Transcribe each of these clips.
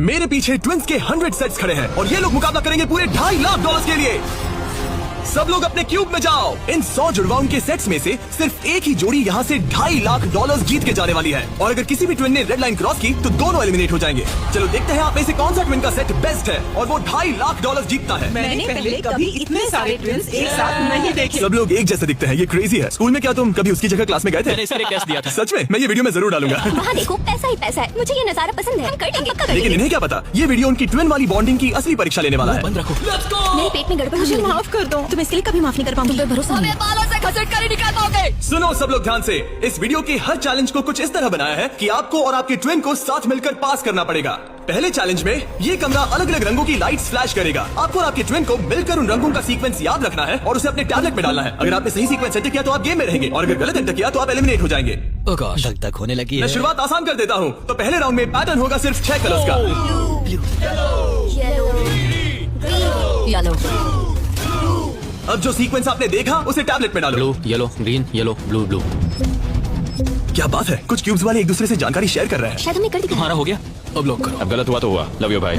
मेरे पीछे ट्विंस के 100 सेट्स खड़े हैं और ये लोग मुकाबला करेंगे पूरे $2.5 लाख के लिए। सब लोग अपने क्यूब में जाओ। इन 100 जुड़वाओं के सेट्स में से सिर्फ एक ही जोड़ी यहाँ से $2.5 लाख जीत के जाने वाली है और अगर किसी भी ट्विन ने रेड लाइन क्रॉस की तो दोनों एलिमिनेट हो जाएंगे। चलो देखते हैं आप में से कौन सा ट्विन का सेट बेस्ट है और वो $2.5 लाख जीतता है। मैंने पहले कभी इतने सारे ट्विन्स एक साथ नहीं देखे। सब लोग एक जैसे दिखते हैं, ये क्रेजी है। स्कूल में क्या तुम कभी उसकी जगह क्लास में गए थे? मैंने इसका एक टेस्ट दिया था। सच में? मैं ये वीडियो में जरूर डालूंगा। वहाँ देखो, पैसा ही पैसा है। मुझे ये नजारा पसंद है, हम कर देंगे, पक्का कर लेकिन देंगे। इन्हें क्या पता, ये वीडियो उनकी ट्विन वाली बॉन्डिंग की असली परीक्षा लेने वाला है। बंद रखो। मेरे पेट में गड़बड़ मुझे है। माफ कर दो, तुम इसके लिए कभी माफ नहीं कर पाऊंगी। भरोसा नहीं। बालों से घसीट कर ही निकाल पाओगे। सुनो सब लोग ध्यान से, इस वीडियो के हर चैलेंज को कुछ इस तरह बनाया है कि आपको और आपके ट्विन को साथ मिलकर पास करना पड़ेगा। पहले चैलेंज में ये कमरा अलग अलग रंगों की लाइट्स फ्लैश करेगा। आपको और आपके ट्विन को मिलकर उन रंगों का सीक्वेंस याद रखना है और उसे अपने टैबलेट में डालना है। अगर आपने सही सीक्वेंस एंटर किया तो आप गेम में रहेंगे और अगर गलत एंटर किया तो आप एलिमिनेट हो जाएंगे। धक धक होने लगी मैं है। शुरुआत आसान कर देता हूँ। तो पहले राउंड में पैटर्न होगा सिर्फ 6 कलर्स का। येलो। अब जो सीक्वेंस आपने देखा उसे टैबलेट में डालो। Blue, yellow, green, yellow, blue, blue. क्या बात है, कुछ क्यूब्स वाले एक दूसरे से जानकारी शेयर कर रहे हैं। शायद हमने कर दी। तुम्हारा हो गया, अब लॉक करो। अब गलत हुआ तो हुआ। लव यू भाई।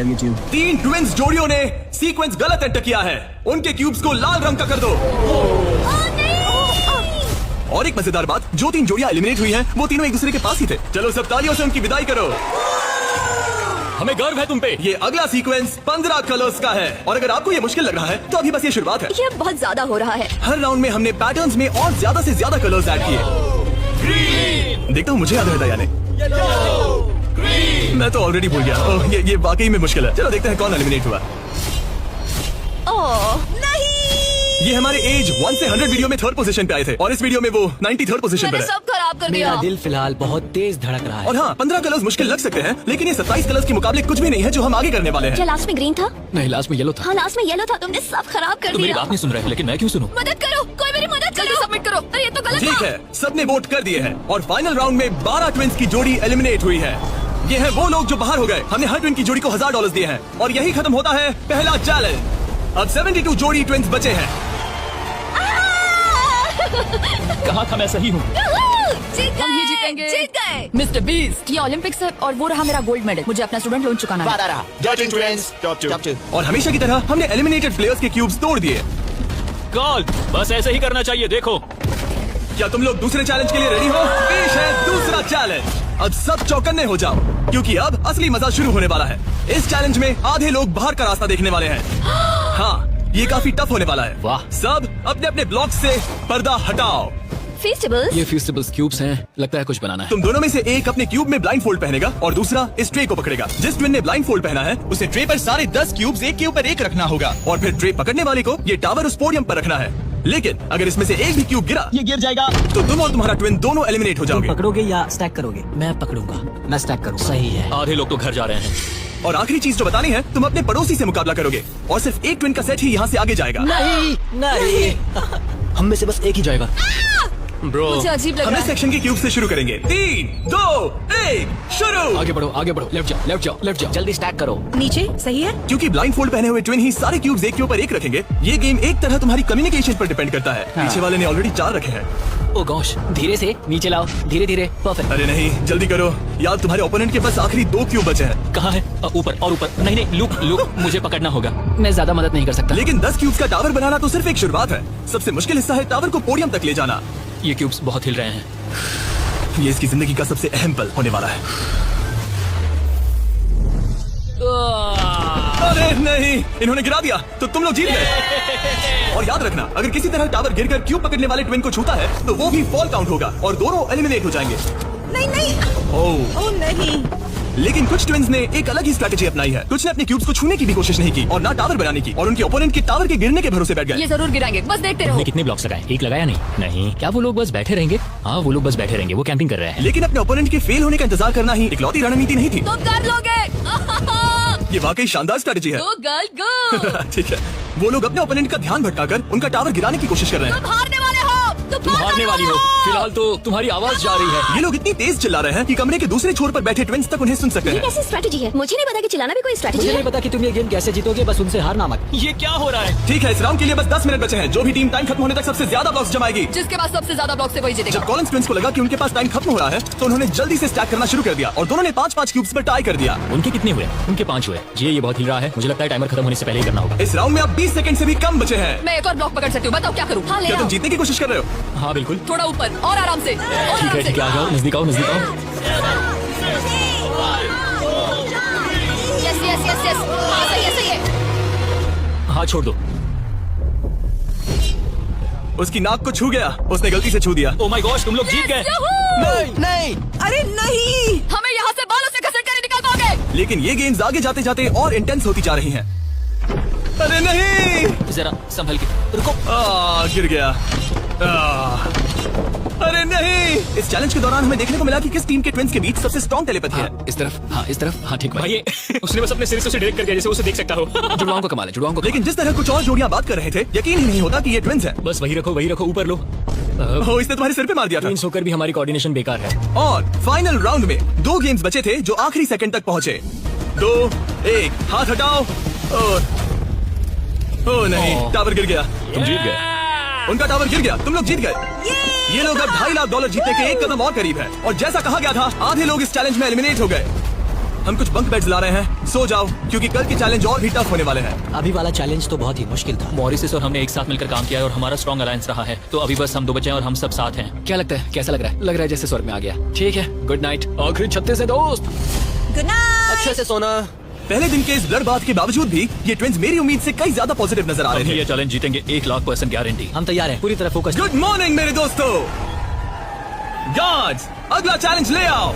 3 ट्विंस जोड़ियों ने सीक्वेंस गलत एंटर किया है। उनके क्यूब्स को लाल रंग का कर दो। और एक मजेदार बात, जो 3 जोड़ियां एलिमिनेट हुई हैं, वो तीनों एक दूसरे के पास ही थे। चलो सब तालियों से उनकी विदाई करो। हमें गर्व है तुम पे। ये अगला सीक्वेंस 15 कलर्स का है और अगर आपको ये मुश्किल लग रहा है तो अभी बस ये शुरुआत है। ये बहुत ज्यादा हो रहा है। हर राउंड में हमने पैटर्न्स में और ज्यादा से ज्यादा कलर्स ऐड किए। देखता हूँ मुझे याद रहता यानी। मैं तो ऑलरेडी भूल गया। ओह, ये वाकई में मुश्किल है। चलो देखते हैं कौन एलिमिनेट हुआ। ओह नहीं, ये हमारे एज 1 से 100 वीडियो में 3rd पोजीशन पे आए थे और इस वीडियो में वो 93rd पोजीशन पे मैंने है। सब खराब कर मेरा दिया। दिल फिलहाल बहुत तेज धड़क रहा है। और हाँ, 15 कलर्स मुश्किल लग सकते हैं लेकिन ये 27 कलर्स के मुकाबले कुछ भी नहीं है जो हम आगे करने वाले हैं। क्या लास्ट में ग्रीन था? नहीं, लास्ट में येलो था। हाँ लास्ट में येलो था। तुमने सब खराब कर तुम मेरी दिया। बात नहीं सुन रहे, लेकिन मैं क्यों सुनूं? मदद करो, कोई मेरी मदद करो। सबमिट करो। अरे ये तो गलत ठीक था। है, सबने वोट कर दिए हैं और फाइनल राउंड में 12 ट्विंस की जोड़ी एलिमिनेट हुई है। ये है वो लोग जो बाहर हो गए। हमने हर ट्विन की जोड़ी को $1000 दिए हैं और यही खत्म होता है पहला चैलेंज। अब 72 जोड़ी ट्विंस बचे हैं। कहा था मैं सही हूँ। जीत गए, हम ही जीतेंगे। जीत गए। मिस्टर बीस्ट, ये ओलंपिक्स है और वो रहा मेरा गोल्ड मेडल। मुझे अपना स्टूडेंट लोन चुकाना है। और हमेशा की तरह हमने एलिमिनेटेड प्लेयर्स के क्यूब्स तोड़ दिए। कॉल, बस ऐसे ही करना चाहिए। देखो, क्या तुम लोग दूसरे चैलेंज के लिए रेडी हो? पेश है दूसरा चैलेंज। अब सब चौकन्ने हो जाओ क्योंकि अब असली मजा शुरू होने वाला है। इस चैलेंज में आधे लोग बाहर का रास्ता देखने वाले हैं। हाँ, ये काफी टफ होने वाला है। वाह। सब अपने अपने ब्लॉक से पर्दा हटाओ। फेस्टिवल्स। ये फ्यूसिबल्स क्यूब्स हैं, लगता है कुछ बनाना है। तुम दोनों में से एक अपने क्यूब में ब्लाइंड फोल्ड पहनेगा और दूसरा इस ट्रे को पकड़ेगा। जिस ट्विन ने ब्लाइंड फोल्ड पहना है उसे ट्रे पर सारे 10 क्यूब्स एक के ऊपर एक रखना होगा और फिर ट्रे पकड़ने वाले को ये टावर उस पोडियम पर रखना है। लेकिन अगर इसमें से एक भी क्यूब गिरा, ये गिर जाएगा। तो तुम और तुम्हारा ट्विन दोनों एलिमिनेट हो जाओगे। पकड़ोगे या स्टैक करोगे? मैं पकड़ूंगा। मैं स्टैक करूंगा। सही है। आधे लोग तो घर जा रहे हैं। और आखिरी चीज जो बतानी है, तुम अपने पड़ोसी से मुकाबला करोगे और सिर्फ एक ट्विन का सेट ही यहाँ से आगे जाएगा। नहीं नहीं हम में से बस एक ही जाएगा। ब्रो, मुझे अजीब लग हम रहा इस है। सेक्शन के क्यूब से शुरू करेंगे। 3, 2, 1 शुरू। आगे बढ़ो, आगे बढ़ो। लेफ्ट जाओ, लेफ्ट जाओ, लेफ्ट जाओ। जल्दी स्टैक करो। नीचे सही है। क्योंकि ब्लाइंड फोल्ड पहने हुए ट्विन ही सारे क्यूब्स एक के ऊपर एक रखेंगे, ये गेम एक तरह तुम्हारी कम्युनिकेशन पर डिपेंड करता है। पीछे वाले ने ऑलरेडी 4 रखे हैं। ओ गॉश, धीरे से नीचे लाओ, धीरे धीरे। परफेक्ट। अरे नहीं, जल्दी करो यार, तुम्हारे ओपोनेंट के पास आखिरी 2 क्यूब बचे हैं। कहाँ है? ऊपर और ऊपर। नहीं नहीं, लुक लुक, मुझे पकड़ना होगा। मैं ज्यादा मदद नहीं कर सकता। लेकिन 10 क्यूब्स का टावर बनाना तो सिर्फ एक शुरुआत है। सबसे मुश्किल हिस्सा है टावर को पोडियम तक ले जाना। ये क्यूब्स बहुत हिल रहे हैं। ये इसकी जिंदगी का सबसे अहम पल होने वाला है। अरे नहीं, इन्होंने गिरा दिया तो तुम लोग जीत गए। और याद रखना, अगर किसी तरह टावर गिरकर क्यूब पकड़ने वाले ट्विन को छूता है तो वो भी फॉल काउंट होगा और दोनों एलिमिनेट हो जाएंगे। नहीं नहीं, ओह, ओ नहीं। लेकिन कुछ ट्विन्स ने एक अलग ही स्ट्रेटेजी अपनाई है। कुछ ने अपने क्यूब्स को छूने की भी कोशिश नहीं की और ना टावर बनाने की और उनके ओपोनेंट के टावर के गिरने के भरोसे बैठ गए। ये जरूर गिराएंगे, बस देखते रहो। तुमने कितने ब्लॉक्स लगाए? एक लगाया नहीं? नहीं। क्या वो लोग बस बैठे रहेंगे? हाँ, वो लोग बस बैठे रहेंगे। वो कैंपिंग कर रहे हैं। लेकिन अपने ओपोनेंट के फेल होने का इंतजार करना ही इकलौती रणनीति नहीं थी। तुम कर लोगे। ये वाकई शानदार स्ट्रेटेजी है। गो गर्ल गो। ठीक है, वो लोग अपने ओपोनेंट का ध्यान भटकाकर उनका टावर गिराने की कोशिश कर रहे हैं। तुम हारने वाले हो। तुम हारने वाली हो। फिलहाल तो तुम्हारी आवाज जा रही है। ये लोग इतनी तेज चिल्ला रहे हैं कि कमरे के दूसरे छोर पर बैठे ट्विंस तक उन्हें सुन सकते ये हैं। कैसी स्ट्रेटेजी है? मुझे नहीं पता कि चिल्लाना भी कोई स्ट्रेटेजी मुझे है। नहीं पता कि तुम ये गेम कैसे जीतोगे, बस उनसे हारना मत। ये क्या हो रहा है? ठीक है, इस राउंड के लिए बस 10 मिनट बचे हैं। जो भी टीम टाइम खत्म होने तक सबसे ज्यादा ब्लॉक्स जमाएगी। जिसके पास सबसे ज्यादा ब्लॉक से वही जीतेगा। जब कॉलिंस ट्विंस को लगा कि उनके पास टाइम खत्म हो रहा है तो उन्होंने जल्दी से स्टैक करना शुरू कर दिया और दोनों ने 5-5 क्यूब्स पर टाई कर दिया। उनके कितने हुए? उनके 5 हुए। ये बहुत हिल रहा है। मुझे लगता है टाइमर खत्म होने से पहले ही करना होगा। इस राउंड में अब 20 सेकंड से भी कम बचे हैं। मैं एक और ब्लॉक पकड़ सकती हूँ, बताओ क्या करूँ? हाँ, ले क्या आओ। तुम जीतने की कोशिश कर रहे हो? हाँ बिल्कुल। थोड़ा ऊपर और आराम से। ठीक है, आ जाओ, नजदीक आओ, नजदीक आओ। Yes yes yes yes. हाँ सही है, सही है। हाँ छोड़ दो। उसकी नाक को छू गया। उसने गलती से छू दिया। ओ माय गॉश, तुम लोग जीत गए। नहीं नहीं, अरे नहीं, हमें यहाँ से बालों से घसीट कर ही निकाल पाओगे। लेकिन ये गेम्स आगे जाते जाते और इंटेंस होती जा रही हैं। अरे नहीं, जरा संभल के रुको। गिर गया। अरे नहीं। इस चैलेंज के दौरान हमें देखने को मिला कि किस टीम के ट्विंस के बीच सबसे स्ट्रॉन्ग टेलीपैथी है। इस तरफ, हाँ इस तरफ, हाँ ठीक भाई। उसने बस अपने सिर से उसे डायरेक्ट कर दिया जैसे उसे देख सकता हो। जुड़वाओं को कमाल है, जुड़वाओं को। लेकिन जिस तरह कुछ और जोड़ियां बात कर रहे थे, यकीन ही नहीं होता कि ये ट्विंस हैं। बस वही रखो, ऊपर लो। हो, इसने तुम्हारे सिर पे मार दिया था। ट्विंस होकर भी हमारी कोऑर्डिनेशन बेकार है। और फाइनल राउंड में 2 गेम्स बचे थे जो आखिरी सेकंड तक पहुंचे। 2-1, हाथ हटाओ। ओ नहीं, टावर गिर गया। तुम जीत गए। उनका टावर गिर गया, तुम लोग जीत गए। ये लोग अब $2.5 लाख जीतने के एक कदम और करीब है। और जैसा कहा गया था, आधे लोग इस चैलेंज में एलिमिनेट हो गए। हम कुछ बंक बेड्स ला रहे हैं, सो जाओ क्योंकि कल के चैलेंज और भी टफ होने वाले हैं। अभी वाला चैलेंज तो बहुत ही मुश्किल था। मॉरिस और हमने एक साथ मिलकर काम किया है और हमारा स्ट्रॉन्ग अलायंस रहा है। तो अभी बस हम 2 बचे हैं और हम सब साथ हैं। क्या लगता है, कैसा लग रहा है? लग रहा है जैसे स्वर्ग में आ गया। ठीक है, गुड नाइट। आखिरी 36 है दोस्त। Good night. अच्छे से सोना। पहले दिन के इस ब्लडबाथ के बावजूद भी ये ट्विंस मेरी उम्मीद से कई ज्यादा पॉजिटिव नजर आ रहे हम थे। ये चैलेंज जीतेंगे, 1,00,000% गारंटी। हम तैयार हैं, पूरी तरह फोकस। गुड मॉर्निंग मेरे दोस्तों। गार्ड्स, अगला चैलेंज ले आओ।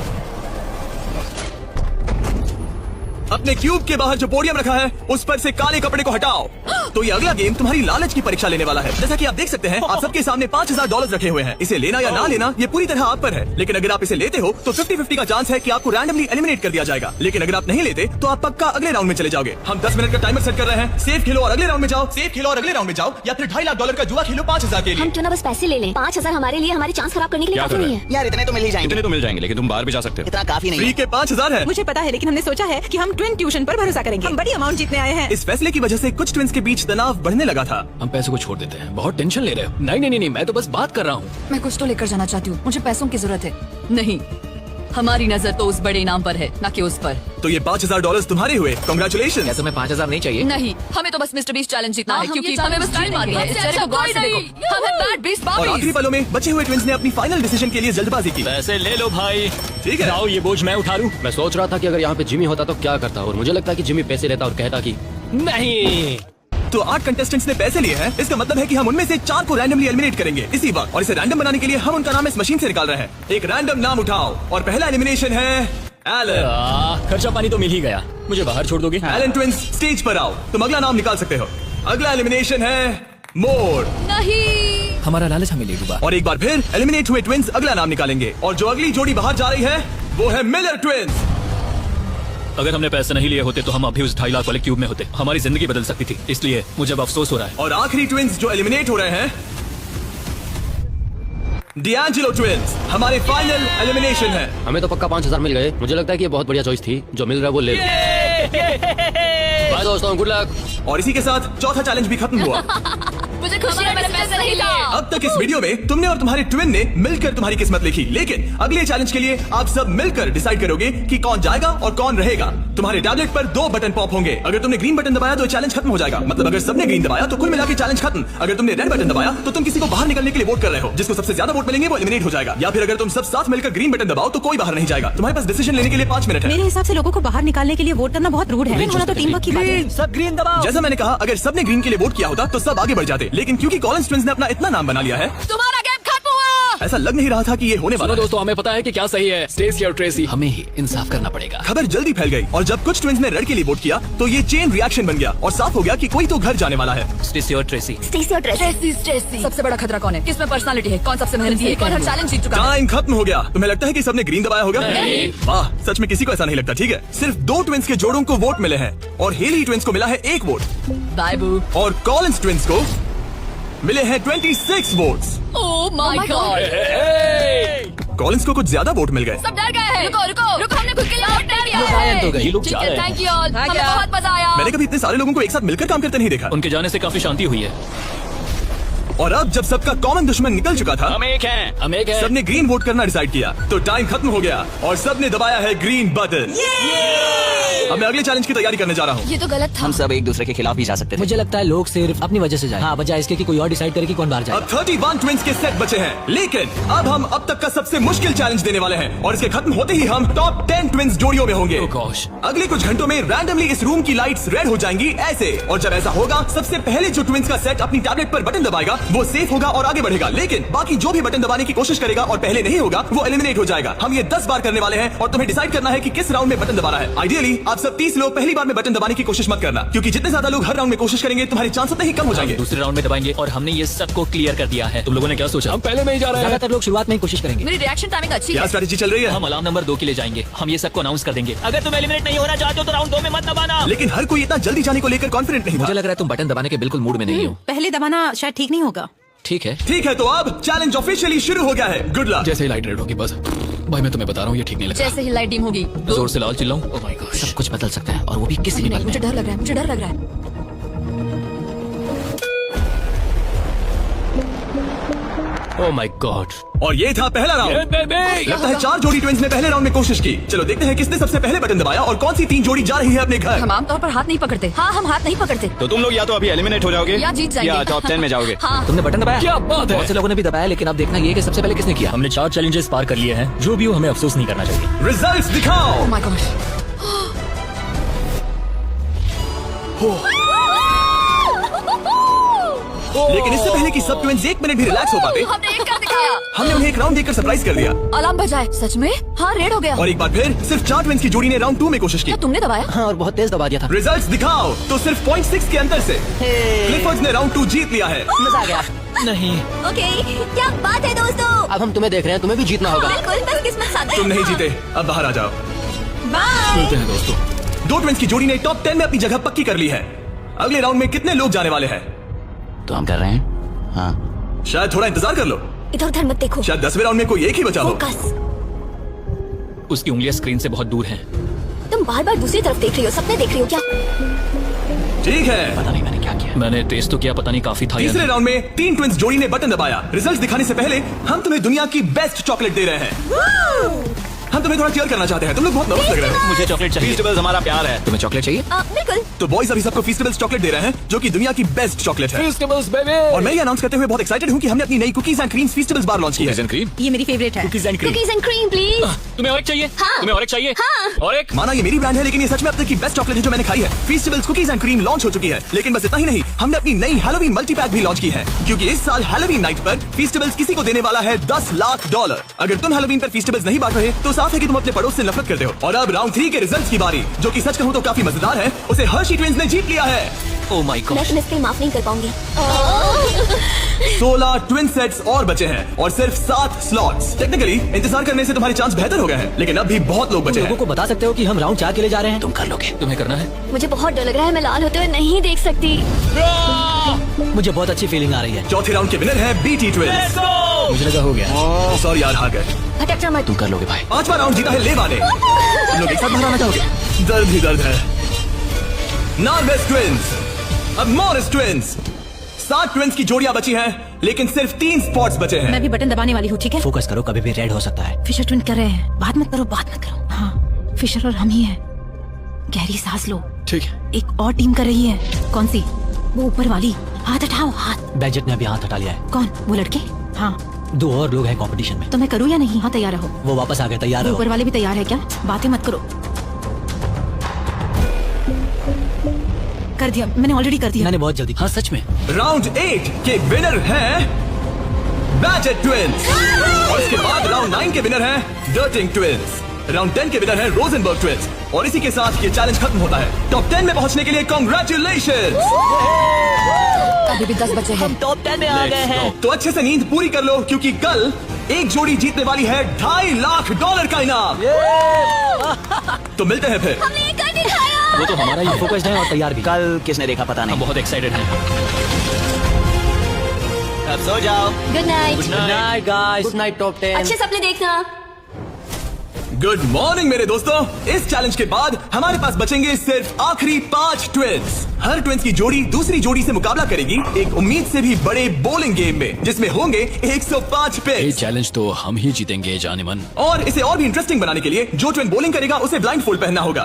अपने क्यूब के बाहर जो पोडियम रखा है उस पर से काले कपड़े को हटाओ। तो ये अगला गेम तुम्हारी लालच की परीक्षा लेने वाला है। जैसा कि आप देख सकते हैं, आप सबके सामने $5,000 रखे हुए हैं। इसे लेना या ना लेना ये पूरी तरह आप पर है। लेकिन अगर आप इसे लेते हो तो 50-50 का चांस है कि आपको रैंडमली एलिमिनेट कर दिया जाएगा। लेकिन अगर आप नहीं लेते तो आप पक्का अगले राउंड में चले जाओगे। हम 10 मिनट का टाइमर सेट कर रहे हैं। सेफ खेलो और अगले राउंड में जाओ, सेफ खेलो और अगले राउंड में जाओ, या फिर $2.5 लाख का जुआ खेलो 5,000 के लिए। हम क्यों ना बस पैसे ले लें? 5,000 हमारे लिए हमारी चांस खराब करने के लिए क्या काफी कर रहे नहीं हैं? है। यार इतने तो मिल ही जाएंगे। इतने तो मिल जाएंगे, लेकिन तुम बाहर भी जा सकते हो। इतना काफी नहीं फ्री है। के 5,000 है। मुझे पता है, लेकिन हमने सोचा है कि हम ट्विन ट्यूशन पर भरोसा करेंगे। हम बड़ी अमाउंट जीतने आए हैं। इस फैसले की वजह से कुछ ट्विंस के बीच तनाव बढ़ने लगा था। हम पैसों को छोड़ देते हैं। बहुत टेंशन ले रहे हो। नहीं, मैं तो बस बात कर रहा हूँ। मैं कुछ तो लेकर जाना चाहती हूँ, मुझे पैसों की जरूरत है। नहीं, हमारी नजर तो उस बड़े इनाम पर है, न कि उस पर। तो ये $5,000 तुम्हारे हुए। कांग्रेचुलेशन। तुम्हें 5,000 नहीं चाहिए? नहीं, हमें तो बस मिस्टर बीस्ट चैलेंज जीतना है, हम क्योंकि ये हमें बस challenge टाइम मारनी है। इस जीतेंगे। चेहरे को गौर से देखो। हम हैं बैड बीस्ट और आखिरी बाबीज। पलों में बचे हुए ट्विंस ने अपनी फाइनल डिसीजन के लिए जल्दबाजी की। पैसे ले लो भाई। ठीक है। लाओ, ये बोझ मैं उठा लूं। मैं सोच रहा था कि अगर यहाँ पे जिमी होता तो क्या करता, और मुझे लगता है कि जिमी पैसे लेता और कहता कि नहीं। तो 8 कंटेस्टेंट्स ने पैसे लिए हैं। इसका मतलब है कि हम उनमें से 4 को रैंडमली एलिमिनेट करेंगे इसी वक्त। और इसे रैंडम बनाने के लिए हम उनका नाम इस मशीन से निकाल रहे हैं। एक रैंडम नाम उठाओ और पहला एलिमिनेशन है एलन। खर्चा पानी तो मिल ही गया। मुझे बाहर छोड़ दोगे? एलन ट्विंस, स्टेज पर आओ। तुम अगला नाम निकाल सकते हो। अगला एलिमिनेशन है मोर। नहीं, हमारा लालच हमें ले डूबा। और एक बार फिर एलिमिनेट हुए ट्विंस अगला नाम निकालेंगे। और जो अगली जोड़ी बाहर जा रही है वो है मिलर ट्विंस। अगर हमने पैसे नहीं लिए होते तो हम अभी उस 2.5 लाख वाले क्यूब में होते। हमारी जिंदगी बदल सकती थी, इसलिए मुझे अब अफसोस हो रहा है। और आखिरी ट्विंस जो एलिमिनेट हो रहे हैं, डिएंजेलो ट्विंस, हमारे फाइनल एलिमिनेशन है। हमें तो पक्का 5,000 मिल गए। मुझे लगता है कि ये बहुत बढ़िया चॉइस थी। जो मिल रहा है वो ले लो। बाय दोस्तों, गुड लक। और इसी के साथ चौथा चैलेंज भी खत्म हुआ। मुझे खुशी है, मैंने पैसे नहीं लिए। अब तक इस वीडियो में तुमने और तुम्हारे ट्विन ने मिलकर तुम्हारी किस्मत लिखी। लेकिन अगले चैलेंज के लिए आप सब मिलकर डिसाइड करोगे कि कौन जाएगा और कौन रहेगा। तुम्हारे टैबलेट पर 2 बटन पॉप होंगे। अगर तुमने ग्रीन बटन दबाया तो चैलेंज खत्म हो जाएगा। मतलब अगर सबने ग्रीन दबाया तो कुल मिला के चैलेंज खत्म। अगर तुमने रेड बटन दबाया तो तुम किसी को बाहर निकलने के लिए वोट कर रहे हो। जिसको सबसे ज्यादा वोट मिलेंगे वो एलिमिनेट हो जाएगा। या फिर अगर तुम सब साथ मिलकर ग्रीन बटन दबाओ तो कोई बाहर नहीं जाएगा। तुम्हारे पास डिसीजन लेने के लिए 5 मिनट है। मेरे हिसाब से लोगों को बाहर निकालने के लिए वोट करना बहुत रूड है। होना तो टीम वर्क की बात है। सब ग्रीन दबाओ। जैसा मैंने कहा, अगर सबने ग्रीन के लिए वोट किया होता तो सब आगे बढ़ जाते। लेकिन क्योंकि कॉलिंस ट्विंस ने अपना इतना नाम बना लिया है, तुम्हारा गेम खत्म हुआ। ऐसा लग नहीं रहा था कि ये होने वाला सुनो है। दोस्तों, हमें पता है कि क्या सही है। स्टेसी और ट्रेसी, हमें ही इंसाफ करना पड़ेगा। खबर जल्दी फैल गई और जब कुछ ट्विंस ने रेड के लिए वोट किया तो ये चेन रिएक्शन बन गया और साफ हो गया कि कोई तो घर जाने वाला है। स्टेसी और ट्रेसी। स्टेसी और ट्रेसी। सबसे बड़ा खतरा कौन है? किसमें पर्सनालिटी है? कौन सबसे मेहनती है? कौन हर चैलेंज जीत चुका है? टाइम खत्म हो गया। तुम्हें लगता है कि सबने ग्रीन दबाया होगा? नहीं। वाह, सच में किसी को ऐसा नहीं लगता। ठीक है, सिर्फ 2 ट्विंस के जोड़ों को वोट मिले हैं और हेली ट्विंस को मिला है 1 वोट बाय बू। और कॉलिंस ट्विंस को मिले हैं 26 votes. Oh my God. Collins को कुछ ज्यादा वोट मिल गए। सब डर गए हैं। रुको रुको रुको, हमने खुद के लिए वोट नहीं दिया लोग आए हैं तो गए, ये लोग जा रहे हैं। थैंक यू ऑल, हमें बहुत मजा आया। मैंने कभी इतने सारे लोगों को एक साथ मिलकर काम करते नहीं देखा। उनके जाने से काफी शांति हुई है। और अब जब सबका कॉमन दुश्मन निकल चुका था, हम एक हैं। सबने ग्रीन वोट करना डिसाइड किया, तो टाइम खत्म हो गया और सबने दबाया है ग्रीन बटन। अब मैं अगले चैलेंज की तैयारी करने जा रहा हूँ। ये तो गलत था। हम सब एक दूसरे के खिलाफ भी जा सकते थे। मुझे लगता है लोग सिर्फ अपनी वजह से जाए। हाँ, बजाय इसके कि कोई और डिसाइड करे कि कौन बाहर जाए। अब 31 ट्विंस के सेट बचे हैं, लेकिन अब हम अब तक का सबसे मुश्किल चैलेंज देने वाले हैं और इसके खत्म होते ही हम टॉप 10 ट्विंस जोड़ियों में होंगे। Oh gosh. अगले कुछ घंटों में रैंडमली इस रूम की लाइट्स रेड हो जाएंगी ऐसे, और जब ऐसा होगा सबसे पहले जो ट्विंस का सेट अपनी टैबलेट पर बटन दबाएगा वो सेफ होगा और आगे बढ़ेगा, लेकिन बाकी जो भी बटन दबाने की कोशिश करेगा और पहले नहीं होगा वो एलिमिनेट हो जाएगा। हम ये 10 बार करने वाले हैं और तुम्हें डिसाइड करना है कि किस राउंड में बटन दबाना है। आइडियली आप सब 30 लोग पहली बार में बटन दबाने की कोशिश मत करना, क्योंकि जितने ज्यादा लोग हर राउंड में कोशिश करेंगे तुम्हारे चांस उतने ही कम हो जाएंगे। दूसरे राउंड में दबाएंगे और हमने ये सबको क्लियर कर दिया है। तुम लोगों ने क्या सोचा? हम पहले में ही जा रहे हैं। ज्यादातर लोग शुरुआत में ही कोशिश करेंगे। मेरी रिएक्शन टाइमिंग अच्छी क्या है। स्ट्रेटेजी चल रही है? हम अलार्म नंबर 2 के लिए जाएंगे। हम ये सबको अनाउंस कर देंगे। अगर तुम एलिमिनेट नहीं होना चाहते हो तो राउंड 2 में मत दबाना। लेकिन हर कोई इतना जल्दी जाने को लेकर कॉन्फिडेंट नहीं था। मुझे लग रहा है तुम बटन दबाने के बिल्कुल मूड में नहीं हो। पहले दबाना शायद ठीक नहीं होगा। ठीक है। ठीक है, तो अब चैलेंज ऑफिशियली शुरू हो गया है। Good luck. जैसे ही लाइट रेड होगी बस। भाई मैं तुम्हें बता रहा हूँ ये ठीक नहीं लगता। जैसे ही लाइट डिम होगी जोर से लाल चिल्लाऊं? Oh my God. सब कुछ बदल सकता है और वो भी किसी भी नहीं, पल मुझे में। डर लग रहा है, मुझे डर लग रहा है। Oh my God. और ये था पहला राउंड। लगता है 4 जोड़ी ट्विंस ने पहले राउंड में कोशिश की। चलो देखते हैं किसने सबसे पहले बटन दबाया और कौन सी 3 जोड़ी जा रही है अपने घर। हम आमतौर पर हाथ नहीं पकड़ते। हाँ, हम हाथ नहीं पकड़ते तो तुम लोग या तो अभी एलिमिनेट हो जाओगे या जीत जाएंगे। या टॉप 10 में जाओगे। हाँ। तुमने बटन दबाया? क्या बात है। बहुत से लोगों ने भी दबाया, लेकिन अब देखना ये है कि सबसे पहले किसने किया। हमने 4 चैलेंजेस पार कर लिए हैं। जो भी हो हमें अफसोस नहीं करना चाहिए। रिजल्ट्स दिखाओ। Oh my God. लेकिन इससे पहले कि सब ट्विंस 1 मिनट भी रिलैक्स हो पाते, हमने एक कर दिखाया। हमने उन्हें एक राउंड देकर सरप्राइज कर दिया। अलार्म बजाए। सच में? हाँ, रेड हो गया। और एक बार फिर सिर्फ 4 ट्विंस की जोड़ी ने राउंड 2 में कोशिश की। क्या तुमने दबाया? हाँ, और बहुत तेज दबा दिया था। रिजल्ट्स दिखाओ। तो सिर्फ 0.6 के अंतर से क्लिफर्ड्स ने राउंड 2 जीत लिया है। मजा आ गया। नहीं। ओके, क्या बात है दोस्तों। अब हम तुम्हें देख रहे हैं, तुम्हें भी जीतना होगा। बिल्कुल, बस किस्मत साथ है। तुम नहीं जीते, अब बाहर आ जाओ। बाय। मिलते हैं दोस्तों। 2 ट्विंस की जोड़ी ने टॉप 10 में अपनी जगह पक्की कर ली है। अगले राउंड में कितने लोग जाने वाले हैं? तो हम कर रहे हैं। हाँ, शायद थोड़ा इंतजार कर लो। इधर उधर मत देखो। शायद 10वें राउंड में कोई एक ही बचा हो। फोकस। उसकी उंगलियां स्क्रीन से बहुत दूर हैं। तुम बार बार दूसरी तरफ देख रही हो, सपने देख रही हो क्या? ठीक है, पता नहीं मैंने क्या किया। मैंने टेस्ट तो किया, पता नहीं काफी था या तीसरे नहीं। राउंड में 3 ट्विंस जोड़ी ने बटन दबाया। रिजल्ट्स दिखाने से पहले हम तुम्हें दुनिया की बेस्ट चॉकलेट दे रहे हैं। हम तुम्हें थोड़ा चीयर करना चाहते हैं। तुम लोग बहुत नर्वस लग रहे हो। मुझे चॉकलेट चाहिए। फीस्टिवल्स हमारा प्यार है। तुम्हें चॉकलेट चाहिए? बिल्कुल। तो बॉयज अभी सबको फीस्टिवल्स चॉकलेट दे रहे हैं, जो कि दुनिया की बेस्ट चॉकलेट है। Festivals baby. और मैं ये अनाउंस करते हुए बहुत एक्साइटेड हूँ कि हमने अपनी नई cookies and creams festivals bar launch की है। क्रीम। ये मेरी फेवरेट है। Cookies and cream. Cookies and cream please. तुम्हें और एक चाहिए? हाँ। तुम्हें और एक चाहिए? हाँ। और एक? माना ये मेरी ब्रांड है, लेकिन ये सच में अब तक की बेस्ट चॉकलेट है जो मैंने खाई है। फीस्टिवल्स कुकीज एंड क्रीम लॉन्च हो चुकी है, लेकिन बस इतना ही नहीं, हमने अपनी नई हैलोवीन मल्टी पैक भी लॉन्च की है, क्योंकि इस साल हैलोवीन नाइट पर फीस्टिवल्स किसी को देने वाला है $10 लाख। अगर तुम हैलोवीन पर फीस्टिवल्स नहीं बांट रहे तो साफ है कि तुम अपने पड़ोस से नफरत करते हो। और अब राउंड 3 के रिजल्ट्स की बारी, जो कि सच कहूं तो काफी मजेदार है। उसे हर्शी ट्विंस ने जीत लिया है। ओह माय मैं गॉड। तुम्हें इसके लिए माफ नहीं कर पाऊंगी। 16 ट्विन सेट्स और बचे हैं और सिर्फ 7 स्लॉट्स। टेक्निकली इंतजार करने से तुम्हारे चांस बेहतर हो गए हैं, लेकिन अब भी बहुत लोग बचे तुम लोगों हैं। को बता सकते हो कि हम राउंड 4 के लिए जा रहे हैं? तुम कर लोगे। तुम्हें करना है? मुझे बहुत डर लग रहा है, मैं लाल होते हुए नहीं देख सकती। मुझे बहुत अच्छी फीलिंग आ रही है। चौथे राउंड के विनर है बीटी ट्विंस। मुझे लगा हो गया। सॉरी यार, हार गए। भटक जा मत। तुम कर लोगे भाई। 5वां राउंड जीता है लेवा ने। तुम लोग एक साथ बाहर आना चाहोगे? दर्द ही दर्द है। नार्वेस ट्विंस, अब मॉरिस ट्विंस। 7 ट्विंस की जोड़ियां बची हैं, लेकिन सिर्फ 3 स्पॉट्स बचे हैं। मैं भी बटन दबाने वाली हूँ, ठीक है? फोकस करो, कभी भी रेड हो सकता है। फिशर ट्विन कर रहे हैं। बात मत करो, बात मत करो। हाँ, फिशर और हम ही हैं। गहरी सांस लो। ठीक है। एक और टीम कर रही है। कौन सी? वो ऊपर वाली। हाथ हटाओ, हाथ। बैजेट ने अभी हाथ हटा लिया है। कौन? वो लड़के? हाँ। 2 और लोग हैं कंपटीशन में। तो मैं करूँ या नहीं? हाँ, तैयार रहो। वो वापस आ गए, तैयार रहो। ऊपर वाले भी तैयार है क्या? बातें मत करो। कर दिया मैंने, ऑलरेडी कर दिया। मैंने बहुत जल्दी। हाँ सच में। राउंड 8 के विनर हैं बैजेट ट्विंस, और इसके बाद राउंड 9 के विनर हैं डर्टिंग ट्विंस। राउंड 10 के विनर हैं रोजनबर्ग ट्विंस। और इसी के साथ ये चैलेंज खत्म होता है। टॉप 10 में पहुंचने के लिए कांग्रेचुलेशन। अभी भी 10 बचे हैं। टॉप 10 में आ गए हैं। तो अच्छे से नींद पूरी कर लो, क्योंकि कल एक जोड़ी जीतने वाली है $2.5 लाख का इनाम। तो मिलते हैं फिर। हमने ये कर दिखाया। वो तो हमारा ही। फोकस्ड है और तैयार भी। कल किसने देखा पता नहीं। हम बहुत एक्साइटेड हैं। अब सो जाओ। Good night. Good night guys. Good night top 10। अच्छे सपने देखना। गुड मॉर्निंग मेरे दोस्तों। इस चैलेंज के बाद हमारे पास बचेंगे सिर्फ आखिरी 5 ट्विंस। हर ट्विंस की जोड़ी दूसरी जोड़ी से मुकाबला करेगी एक उम्मीद से भी बड़े बोलिंग गेम में, जिसमें होंगे 105 ये पिन्स। चैलेंज तो हम ही जीतेंगे जाने मन। और इसे और भी इंटरेस्टिंग बनाने के लिए जो ट्विन बोलिंग करेगा उसे ब्लाइंड फोल्ड पहनना होगा,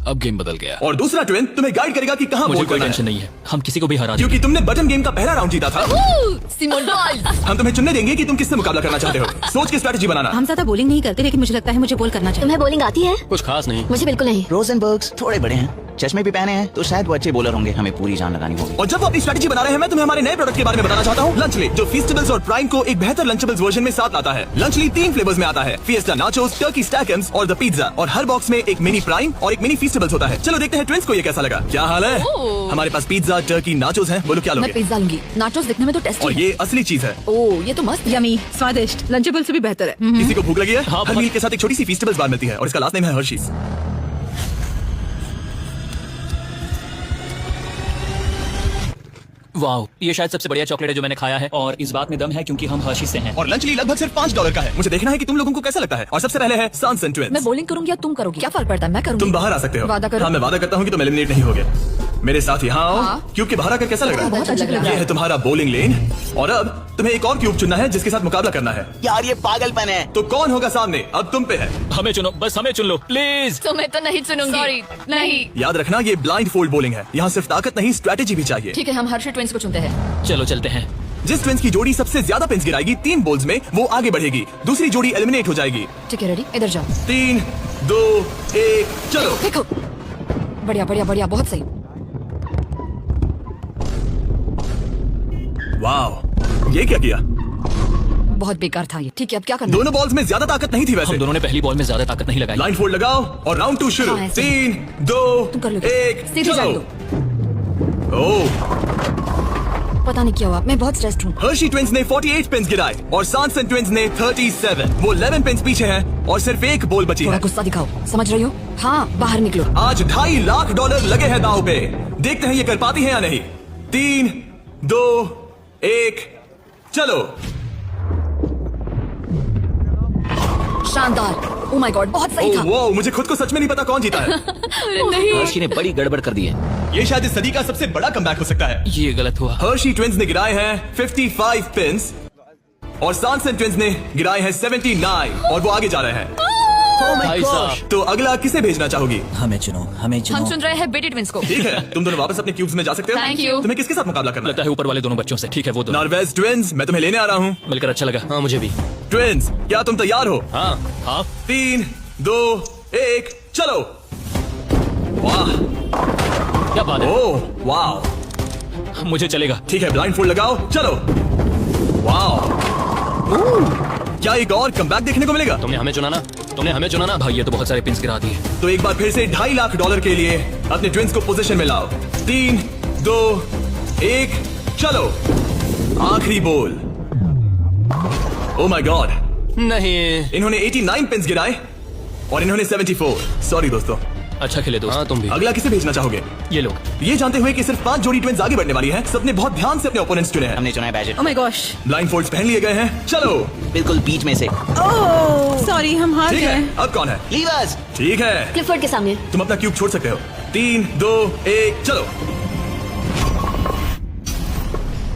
अब गेम बदल गया। और दूसरा ट्विन तुम्हें गाइड करेगा कि कहां मुझे बोल कोई करना टेंशन है, नहीं है, हम किसी को भी हरा देंगे। क्योंकि तुमने बटन गेम का पहला राउंड जीता था। Simone Biles. हम तुम्हें चुनने देंगे कि तुम किससे मुकाबला करना चाहते हो। सोच के स्ट्रेटेजी बनाना। हम ज्यादा बोलिंग नहीं करते, लेकिन मुझे लगता है मुझे बोल करना चाहिए। तुम्हें बॉलिंग आती है? कुछ खास नहीं। मुझे बिल्कुल नहीं। रोजनबर्ग्स थोड़े बड़े हैं, चश्मे भी पहने हैं, तो शायद वो अच्छे बॉलर होंगे। हमें पूरी जान लगानी होगी। और जब वो अपनी स्ट्रेटेजी बना रहे हैं, मैं तुम्हें हमारे नए प्रोडक्ट के बारे में बताना चाहता हूँ, लंचली, जो फीस्टेबल्स और प्राइम को एक बेहतर लंचेबल्स वर्जन में साथ लाता है। लंचली 3 फ्लेवर्स में आता है, फिएस्टा नाचोस, टर्की स्टैकम्स और द पिज्जा। और हर बॉक्स में एक मिनी प्राइम और एक मिनी फीस्टेबल्स होता है। चलो देखते हैं ट्विंस को ये कैसा लगा। क्या हाल है? हमारे पास पिज्जा, टर्की, नाचोस है। बोलो क्या मैं लोगे? पिज्जा लूंगी। नाचोस दिखने में तो टेस्टी और है। ये असली चीज है। ओह, ये तो मस्त। यमी, स्वादिष्ट, लंचेबल से भी बेहतर है। किसी को भूख लगी है? हाँ, हर बहुत। मील के साथ एक छोटी सी फीस्टेबल्स बार मिलती है और इसका लास्ट नेम है हर्शीज। वाओ, ये शायद सबसे बढ़िया चॉकलेट है जो मैंने खाया है, और इस बात में दम है क्योंकि हम हर्शी से हैं। और लंचली लगभग सिर्फ $5 का है। मुझे देखना है कि तुम लोगों को कैसा लगता है। और सबसे पहले है सनसन ट्विंस। मैं बॉलिंग करूंगी या तुम करोगी? क्या फर्क पड़ता है? मैं करूंगी। तुम बाहर आ सकते हो। वादा करो। हाँ, मैं वादा करता हूँ कि तुम एलिमिनेट नहीं होगे। मेरे साथ यहाँ आओ। हाँ। क्यूब के बाहर आकर कैसा लग रहा है? बहुत अच्छा लग रहा ये है। है तुम्हारा बॉलिंग लेन। और अब तुम्हें एक और क्यूब चुनना है जिसके साथ मुकाबला करना है। यार ये पागलपन है। तो कौन होगा सामने? अब तुम पे है। हमें चुनो, बस हमें चुन लो प्लीज। तो मैं तो नहीं चुनूंगी। सॉरी, नहीं। याद रखना, ये ब्लाइंड फोल्ड बॉलिंग है। यहाँ सिर्फ ताकत नहीं, स्ट्रेटेजी भी चाहिए। ठीक है, हम हर्षी ट्विंस को चुनते हैं। चलो चलते हैं। जिस ट्विंस की जोड़ी सबसे ज्यादा पिन्स गिराएगी 3 बॉल्स में, वो आगे बढ़ेगी। दूसरी जोड़ी एलिमिनेट हो जाएगी। ठीक है, रेडी? इधर जाओ। 3, 2, 1, चलो। देखो, बढ़िया बढ़िया बढ़िया, बहुत सही। वाह, ये क्या किया? बहुत बेकार था ये। ठीक है, अब क्या करना है? दोनों बॉल्स में ज्यादा ताकत नहीं थी वैसे। हम दोनों ने पहली बॉल में ज्यादा ताकत नहीं लगाई। लाइन फोल्ड लगाओ और राउंड 2 शुरू। हाँ, ऐसे। 3, 2, तुम कर लोगे। 1, सीधे जान चलो। दो। ओह, पता नहीं क्या हुआ, मैं बहुत स्ट्रेस्ड हूँ। हर्शी ट्विंस ने 48 पिन्स गिराए और सनसन ट्विंस ने 37। वो 11 पिन्स पीछे हैं और सिर्फ एक बॉल बची थोड़ा है। गुस्सा दिखाओ, समझ रही हो? हाँ, बाहर निकलो। आज $2.5 लाख लगे हैं दांव पे। देखते हैं ये कर पाती है या नहीं। 3, 2, 1, चलो। शानदार। ओह माय गॉड, बहुत सही था। ओह वाह, मुझे खुद को सच में नहीं पता कौन जीता है। नहीं। हर्षी ने बड़ी गड़बड़ कर दी है। ये शायद इस सदी का सबसे बड़ा कमबैक हो सकता है। ये गलत हुआ। हर्शी ट्विंस ने गिराए हैं 55 पिन्स और सनसन ट्विंस ने गिराए हैं 79 और वो आगे जा रहे हैं। भाई साहब, तो अगला किसे भेजना चाहोगी? हमें चुनो, हमें चुनो। हम चुन रहे हैं बेटी ट्विंस को। ठीक है, तुम दोनों वापस अपने क्यूब्स में जा सकते हो। Thank you। तुम्हें किसके साथ मुकाबला करना लगता है ऊपर वाले दोनों बच्चों से। ठीक है, वो दोनों। नॉर्वेज ट्विंस, मैं तुम्हें लेने आ रहा हूँ। मिलकर अच्छा लगा। हाँ मुझे भी। ट्विंस, क्या तुम तैयार हो? हाँ हाँ। 3, 2, 1, चलो। वाह, क्या बात है, ओह वाह। मुझे चलेगा। ठीक है, ब्लाइंड फोल्ड लगाओ, चलो। वाह, क्या एक और कमबैक देखने को मिलेगा? तुमने हमें चुना ना, तुमने हमें चुना ना। भाई ये तो बहुत सारे पिन्स गिरा दिए। तो एक बार फिर से $2.5 लाख के लिए अपने ट्विंस को पोजीशन में लाओ। 3, 2, 1, चलो। आखिरी बॉल। ओह माय गॉड, नहीं। इन्होंने 89 पिन्स गिराए और इन्होंने 74। सॉरी दोस्तों। अच्छा खेले दोस्त। हाँ तुम भी। अगला किसे भेजना चाहोगे? ये लोग। ये जानते हुए कि सिर्फ 5 जोड़ी ट्विंस आगे बढ़ने वाली हैं, सबने बहुत ध्यान से अपने ओपोनेंट्स चुने हैं। हमने चुना है budget, oh my gosh, blindfolds पहन लिए गए हैं, चलो। बिल्कुल बीच में से। ओह सॉरी, हम हार ठीक गए। है, अब कौन है? लीवर्स। ठीक है, क्लिफोर्ड के सामने। तुम अपना क्यूब छोड़ सकते हो। 3, 2, 1, चलो।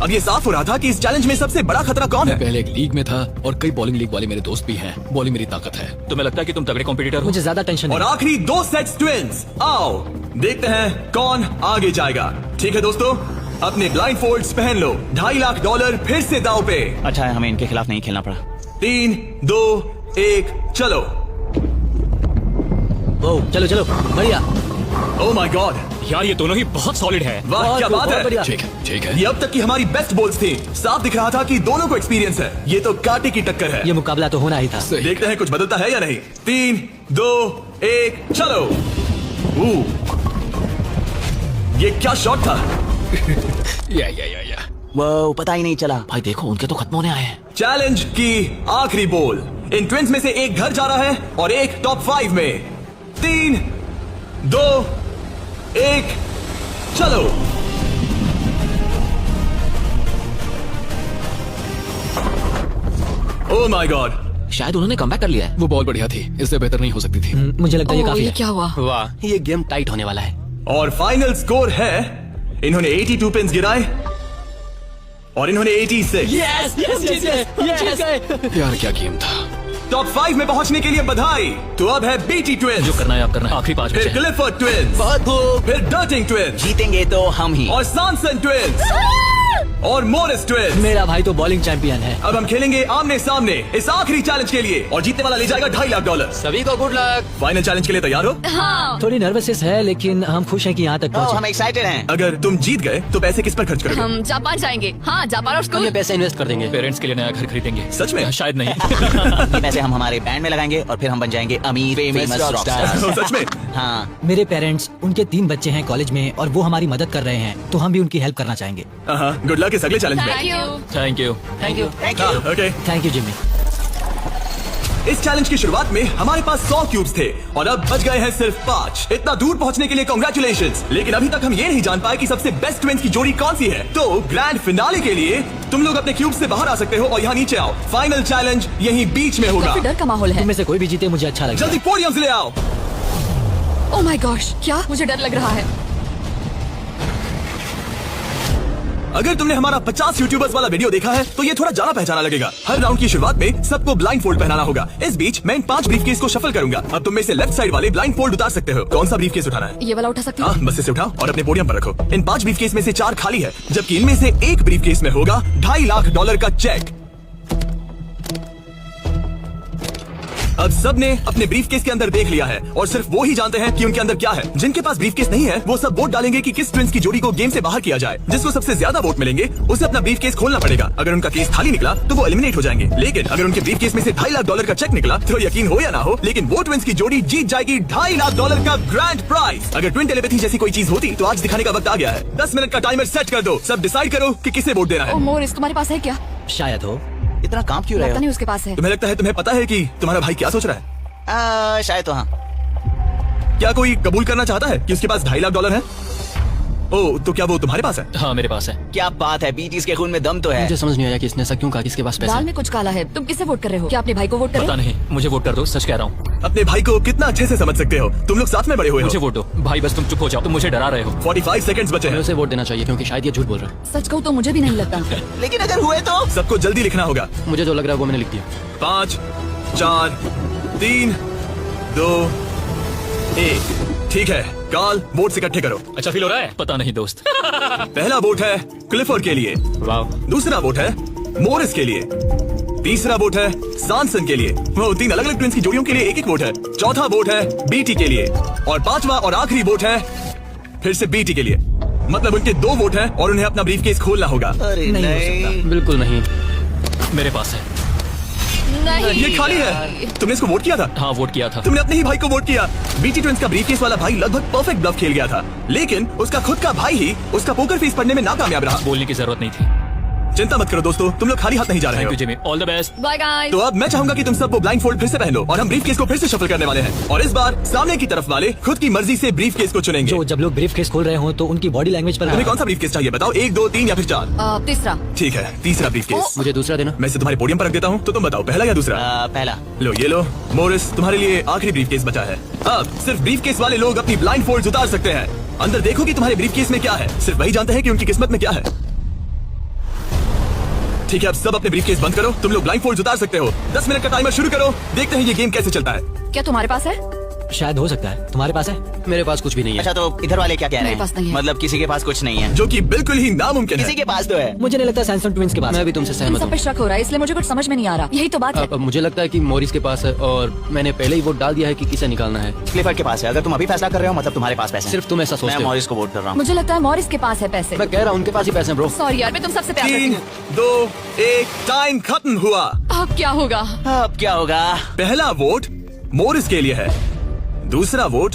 अब ये साफ हो रहा था कि इस चैलेंज में सबसे बड़ा खतरा कौन है। पहले एक लीग में था और कई बॉलिंग लीग वाले मेरे दोस्त भी हैं। बॉलिंग मेरी ताकत है। तुम्हें लगता है कि तुम तगड़े कॉम्पिटिटर हो? मुझे ज्यादा टेंशन और नहीं। आखिरी 2 सेट्स ट्विंस। आओ देखते हैं कौन आगे जाएगा। ठीक है दोस्तों, अपने ब्लाइंड फोल्ड्स पहन लो। $2.5 लाख फिर से दांव पे। अच्छा है हमें इनके खिलाफ नहीं खेलना पड़ा। 3, 2, 1, चलो। ओह चलो चलो, बढ़िया। ओह माय गॉड, यार ये दोनों ही बहुत सॉलिड है। वाह क्या बात है। बढ़िया। ठीक है, ठीक है। ये अब तक की हमारी बेस्ट बॉल्स थी। साफ दिख रहा था कि दोनों को एक्सपीरियंस है। ये तो कांटे की टक्कर है। ये मुकाबला तो होना ही था। सही। देखते हैं कुछ बदलता है या नहीं। 3, 2, 1, चलो। ये क्या शॉट था? या। वो पता ही नहीं चला। भाई देखो उनके तो खत्म होने आए हैं। चैलेंज की आखिरी बॉल। इन ट्विंस में से एक घर जा रहा है और एक टॉप 5 में। 3, 2, 1, चलो। ओह माय गॉड, शायद उन्होंने कमबैक कर लिया है। वो बहुत बढ़िया थी, इससे बेहतर नहीं हो सकती थी। मुझे लगता है ये ओह, काफी ये है। क्या हुआ? वाह, ये गेम टाइट होने वाला है। और फाइनल स्कोर है, इन्होंने 82 पिन्स गिराए और इन्होंने 86। Yes yes yes yes. यार क्या गेम था। टॉप 5 में पहुंचने के लिए बधाई। तो अब है बीटी ट्विंस, जो करना है आप करना है। आखिरी 5 फिर बचे हैं। क्लिफर्ड ट्विंस, बहुत खूब। फिर डर्टिंग ट्विंस जीतेंगे तो हम ही। और सॉनसन ट्विंस और मोरिस ट्विंस। मेरा भाई तो बॉलिंग चैंपियन है। अब हम खेलेंगे आमने सामने इस आखिरी चैलेंज के लिए और जीतने वाला ले जाएगा $2.5 लाख। सभी को गुड लक। फाइनल चैलेंज के लिए तैयार हो? हाँ। थोड़ी नर्वसनेस है लेकिन हम खुश हैं कि यहाँ तक हम पहुँचे। एक्साइटेड हैं। अगर तुम जीत गए तो पैसे किस पर खर्च करोगे? हम जापान जाएंगे। हाँ, जापान और हम स्कूल। ये पैसे इन्वेस्ट कर देंगे। पेरेंट्स के लिए नया घर खरीदेंगे। सच में? शायद नहीं। ये पैसे हम हमारे बैंड में लगाएंगे और फिर हम बन जाएंगे अमीर फेमस रॉक स्टार। सच में? हाँ, मेरे पेरेंट्स, उनके 3 बच्चे हैं कॉलेज में और वो हमारी मदद कर रहे हैं, तो हम भी उनकी हेल्प करना चाहेंगे। हाँ, गुड लक इस अगले चैलेंज में। Thank you. Thank you. Thank you. Thank हाँ, you. Okay. Thank you Jimmy. इस चैलेंज की शुरुआत में हमारे पास 100 क्यूब्स थे और अब बच गए हैं सिर्फ 5। इतना दूर पहुंचने के लिए कांग्रेचुलेशंस। लेकिन अभी तक हम ये नहीं जान पाए कि सबसे बेस्ट ट्विंस की जोड़ी कौन सी है। तो ग्रैंड फिनाले के लिए तुम लोग अपने क्यूब से बाहर आ सकते हो और यहाँ नीचे आओ। फाइनल चैलेंज यहीं बीच में होगा। काफी डर का माहौल है। तुम में से कोई भी जीते मुझे अच्छा लगेगा। जल्दी पोडियम से ले आओ। ओह माय गॉश, क्या? मुझे डर लग रहा है। अगर तुमने हमारा 50 यूट्यूबर्स वाला वीडियो देखा है तो ये थोड़ा जाना पहचाना लगेगा। हर राउंड की शुरुआत में सबको ब्लाइंड फोल्ड पहनाना होगा। इस बीच मैं इन 5 ब्रीफकेस को शफल करूंगा। अब तुम में से लेफ्ट साइड वाले ब्लाइंड फोल्ड उतार सकते हो। कौन सा ब्रीफकेस उठाना है? ये वाला उठा सकती हाँ, हूँ? बस इसे उठाओ और अपने पोडियम पर रखो। इन 5 ब्रीफकेस में से 4 खाली है, जबकि इनमें से एक ब्रीफकेस में होगा $2.5 लाख का चेक। अब सब ने अपने ब्रीफकेस के अंदर देख लिया है और सिर्फ वो ही जानते हैं कि उनके अंदर क्या है। जिनके पास ब्रीफकेस नहीं है वो सब वोट डालेंगे कि किस ट्विंस की जोड़ी को गेम से बाहर किया जाए। जिसको सबसे ज्यादा वोट मिलेंगे उसे अपना ब्रीफकेस खोलना पड़ेगा। अगर उनका केस खाली निकला तो वो एलिमिनेट हो जाएंगे। लेकिन अगर उनके ब्रीफकेस में से $2.5 लाख का चेक निकला तो यकीन हो या ना हो, लेकिन वो ट्विंस की जोड़ी जीत जाएगी $2.5 लाख का ग्रैंड प्राइज। अगर ट्विन टेलीपैथी जैसी कोई चीज होती तो आज दिखाने का वक्त आ गया है। 10 मिनट का टाइमर सेट कर दो। सब डिसाइड करो कि किसे वोट देना ओह है। मोरिस, तुम्हारे पास है क्या? शायद हो। इतना काम क्यों रहे लगता हो? नहीं उसके पास है। तुम्हें लगता है तुम्हें पता है कि तुम्हारा भाई क्या सोच रहा है? शायद तो हाँ। क्या कोई कबूल करना चाहता है कि उसके पास $2.5 लाख है? ओ, तो क्या वो तुम्हारे पास है? हाँ, मेरे पास है। क्या बात है, बीटीज के खून में दम तो है। मुझे समझ नहीं आया कि इसने ऐसा क्यों कहा, किसके पास पैसे दाल हैं। में कुछ काला है। तुम किसे वोट कर रहे हो? क्या अपने भाई को वोट पता करें? नहीं, मुझे वोट कर दो, सच कह रहा हूँ। अपने भाई को कितना अच्छे से समझ सकते हो। तुम लोग साथ में बड़े हुए मुझे हो। वोट दो भाई, बस तुम चुप हो जाओ, तुम मुझे डरा रहे हो। 45 सेकंड्स बचे हमें हैं। उसे वोट देना चाहिए क्योंकि शायद ये झूठ बोल रहा है। सच कहूँ तो मुझे भी नहीं लगता। लेकिन अगर हुए तो? सबको जल्दी लिखना होगा। मुझे जो लग रहा है वो मैंने लिख दिया। 5, 4, 3, 2, 1। ठीक है, काल वोट इकट्ठे करो। अच्छा फील हो रहा है? पता नहीं दोस्त। पहला वोट है क्लिफर्ड के लिए, वाह, दूसरा वोट है मोरिस के लिए, तीसरा वोट है सॉनसन के लिए। वो 3 अलग अलग ट्विंस की जोड़ियों के लिए एक वोट है। चौथा वोट है बीटी के लिए और 5वां और आखिरी वोट है फिर से बीटी के लिए। मतलब उनके 2 वोट हैं और उन्हें अपना ब्रीफकेस खोलना होगा। अरे नहीं हो नहीं। बिल्कुल नहीं। मेरे पास है। नहीं, ये खाली है। तुमने इसको वोट किया था? हाँ, वोट किया था। तुमने अपने ही भाई को वोट किया। बीटी ट्विंस का ब्रीफकेस वाला भाई लगभग परफेक्ट ब्लफ खेल गया था, लेकिन उसका खुद का भाई ही उसका पोकर फेस पढ़ने में नाकामयाब रहा। बोलने की जरूरत नहीं थी। चिंता मत करो दोस्तों, तुम लोग खाली हाथ नहीं जा रहे थैंक हो। You Jimmy, all the best. Bye guys. तो अब मैं चाहूंगा कि तुम सब वो ब्लाइंड फोल्ड फिर से पहन लो और हम ब्रीफकेस को फिर से शफल करने वाले हैं। और इस बार सामने की तरफ वाले खुद की मर्जी से ब्रीफकेस को चुनेंगे। जो जब लोग ब्रीफकेस खोल रहे हो तो उनकी बॉडी लैंग्वेज पर तुम्हें कौन सा ब्रीफकेस चाहिए बताओ? 1, 2, 3 या फिर 4? तीसरा। ठीक है, तीसरा ब्रीफकेस। मुझे दूसरा देना। मैं इसे तुम्हारे पोडियम पर रख देता हूँ, तो तुम बताओ पहला या दूसरा? पहला। लो ये लो मोरिस, तुम्हारे लिए आखिरी ब्रीफकेस बचा है। अब सिर्फ ब्रीफकेस वाले लोग अपनी ब्लाइंड फोल्ड्स उतार सकते हैं। अंदर देखो कि तुम्हारे ब्रीफकेस में क्या है। सिर्फ वही जानते हैं कि उनकी किस्मत में क्या है। ठीक है, अब सब अपने ब्रीफकेस बंद करो। तुम लोग ब्लाइंड फोल्ड्स उतार सकते हो। 10 मिनट का टाइमर शुरू करो। देखते हैं ये गेम कैसे चलता है। क्या तुम्हारे पास है? शायद हो सकता है। तुम्हारे पास है? मेरे पास कुछ भी नहीं है। अच्छा, तो इधर वाले क्या कह रहे मेरे पास नहीं हैं? है। मतलब किसी के पास कुछ नहीं है? जो कि बिल्कुल ही नामुमकिन किसी है। के पास तो है। मुझे नहीं लगता सैमसंग ट्विंस के पास मैं है। भी तुमसे इन सहमत सब पे हूँ। शक हो रहा है, इसलिए मुझे कुछ समझ में नहीं आ रहा। यही तो बात है। अब मुझे लगता है कि मोरिस के पास है और मैंने पहले ही वोट डाल दिया है कि किसे निकालना है। क्लिफर्ड के पास है। अगर तुम अभी फैसला कर रहे हो मतलब तुम्हारे पास पैसे हैं। सिर्फ तुम ऐसा सोचते मैं हो। मॉरिस को वोट कर रहा हूँ। मुझे लगता है मॉरिस के पास है पैसे। मैं कह रहा हूँ उनके पास ही पैसे हैं ब्रो। सॉरी यार, मैं तुम सबसे प्यार करती 3, हूँ। 2, 1 टाइम खत्म हुआ। अब क्या होगा? अब क्या होगा? पहला वोट मोरिस के लिए है, दूसरा वोट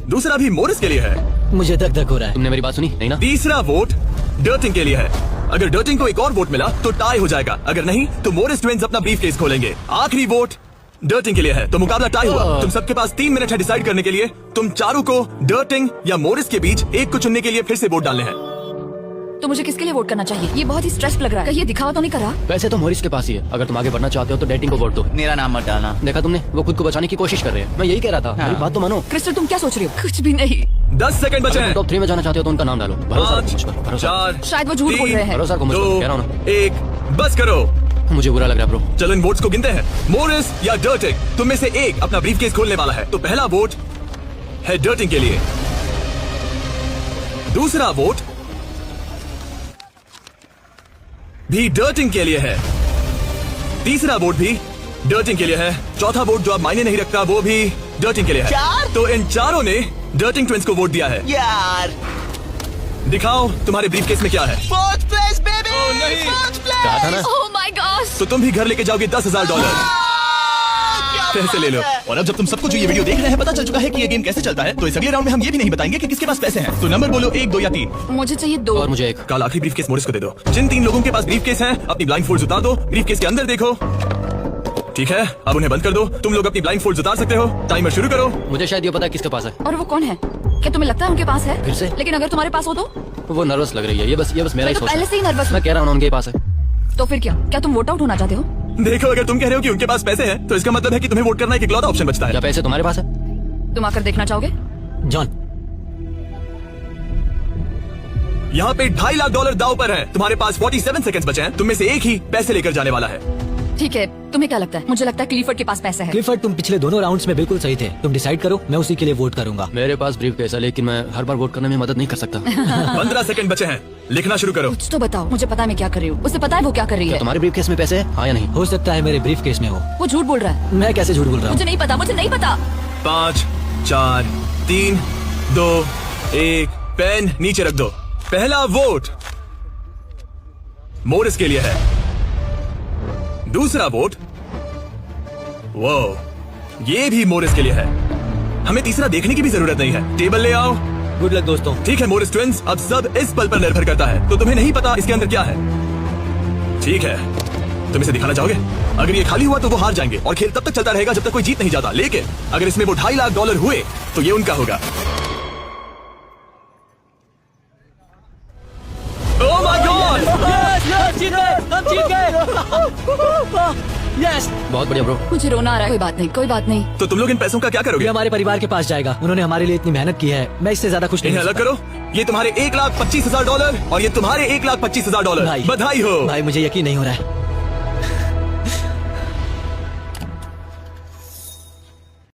दूसरा भी मोरिस के लिए है, मुझे धक धक हो रहा है। तुमने मेरी बात सुनी नहीं ना? तीसरा वोट डर्टिंग के लिए है। अगर डर्टिंग को एक और वोट मिला तो टाई हो जाएगा, अगर नहीं तो मोरिस ट्विंस अपना ब्रीफकेस खोलेंगे। आखिरी वोट डर्टिंग के लिए है, तो मुकाबला टाई हुआ। तुम सबके पास 3 मिनट है डिसाइड करने के लिए। तुम चारों को डर्टिंग या मोरिस के बीच एक को चुनने के लिए फिर से वोट डालने हैं। तो मुझे किसके लिए वोट करना चाहिए? ये बहुत ही स्ट्रेस लग रहा है। कहीं ये दिखावा तो नहीं कर रहा? वैसे तो मॉरिस के पास ही है। अगर तुम आगे बढ़ना चाहते हो तो डेटिंग को वोट दो। मेरा नाम मत डालना। देखा तुमने, वो खुद को बचाने की कोशिश कर रहे हैं। मैं यही कह रहा था, मेरी बात तो मानो। क्रिस्टल तुम क्या सोच रही हो? कुछ भी नहीं। 10 सेकंड बचे हैं। टॉप 3 में जाना चाहते हो तो उनका नाम डालो। भरोसा रखो मुझ पर, 5 भरोसा। 4 शायद वो झूठ बोल रहे हैं। भरोसा रखो मुझ पर, कह रहा हूं ना। 1 बस करो। मुझे बुरा लग रहा है ब्रो। चलो इन वोट्स को गिनते हैं। मोरिस या डर्टिंग, तुम में से एक अपना ब्रीफकेस खोलने वाला है। तो पहला वोट है डर्टिंग के लिए, दूसरा वोट भी डर्टिंग के लिए है, तीसरा वोट भी डर्टिंग के लिए है, चौथा वोट जो अब मायने नहीं रखता वो भी डर्टिंग के लिए है। तो इन चारों ने डर्टिंग ट्विंस को वोट दिया है। यार दिखाओ तुम्हारे ब्रीफकेस में क्या है। Fourth place baby. नहीं। कहा था ना। Oh my God. तो तुम भी घर लेके जाओगे $10,000। पैसे ले लो। और अब जब तुम सबको जो ये वीडियो देख रहे हैं पता चल चुका है कि ये गेम कैसे चलता है, तो इस अगले राउंड में हम ये भी नहीं बताएंगे कि किसके पास पैसे हैं। तो नंबर बोलो, 1 2 या 3। मुझे चाहिए 2। और मुझे 1। कल आखिरी ब्रीफकेस मोरिस को दे दो। जिन 3 लोगों के पास ब्रीफकेस हैं अपनी ब्लाइंड फोल्ड्स उतार दो। ब्रीफकेस के अंदर देखो। ठीक है, अब उन्हें बंद कर दो। तुम लोग अपनी ब्लाइंड फोल्ड्स उतार सकते हो। टाइमर शुरू करो। मुझे शायद ये पता है किसके पास है। और वो कौन है? क्या तुम्हें लगता है उनके पास है? फिर से? लेकिन अगर तुम्हारे पास हो तो? वो नर्वस लग रही है। ये बस मेरा ही मैं तो सोच पहले से ही नर्वस हूँ। मैं कह रहा हूँ उनके पास है। तो फिर क्या तुम वोट आउट होना चाहते हो? देखो, अगर तुम कह रहे हो कि उनके पास पैसे हैं तो इसका मतलब है कि तुम्हें वोट करना एक इकलौता ऑप्शन बचता है। क्या पैसे तुम्हारे पास है? तुम आकर देखना चाहोगे? जॉन, यहाँ पे $2.5 लाख दाव पर है। तुम्हारे पास 47 सेकंड्स बचे हैं। तुम में से एक ही पैसे लेकर जाने वाला है। ठीक है, तुम्हें क्या लगता है? मुझे लगता है क्लीफर्ड के पास पैसे है। क्लिफर्ड तुम पिछले दोनों राउंड्स में बिल्कुल सही थे। तुम डिसाइड करो, मैं उसी के लिए वोट करूंगा। मेरे पास ब्रीफकेस है, लेकिन मैं हर बार वोट करने में मदद नहीं कर सकता। 15 सेकंड बचे हैं। लिखना शुरू करो। कुछ तो बताओ, मुझे पता है मैं क्या कर रही हूँ। उसे पता है वो क्या कर रही है। तुम्हारे ब्रीफकेस में पैसे है, हाँ या नहीं? हो सकता है मेरे ब्रीफ केस में हो। वो झूठ बोल रहा है। मैं कैसे झूठ बोल रहा हूँ? मुझे नहीं पता, मुझे नहीं पता। 5 4 3 2 1। पेन नीचे रख दो। पहला वोट मोरिस के लिए है। दूसरा वोट वो ये भी मोरिस के लिए है। हमें तीसरा देखने की भी जरूरत नहीं है। टेबल ले आओ। गुड लक दोस्तों। ठीक है मोरिस ट्विंस, अब सब इस पल पर निर्भर करता है। तो तुम्हें नहीं पता इसके अंदर क्या है। ठीक है, तुम इसे दिखाना चाहोगे? अगर ये खाली हुआ तो वो हार जाएंगे और खेल तब तक चलता रहेगा जब तक कोई जीत नहीं जाता। लेकिन अगर इसमें वो $2.5 लाख हुए तो ये उनका होगा। Oh my God! हम जीत गए। यस। बहुत बढ़िया ब्रो। मुझे रोना आ रहा है। कोई बात नहीं, कोई बात नहीं। तो तुम लोग इन पैसों का क्या ये करोगे? हमारे परिवार के पास जाएगा। उन्होंने हमारे लिए इतनी मेहनत की है, मैं इससे ज्यादा खुश नहीं इन्हें हो अलग सकता। करो। ये तुम्हारे $1,25,000 और ये तुम्हारे $1,25,000। भाई। बधाई हो। भाई मुझे यकीन नहीं हो रहा है।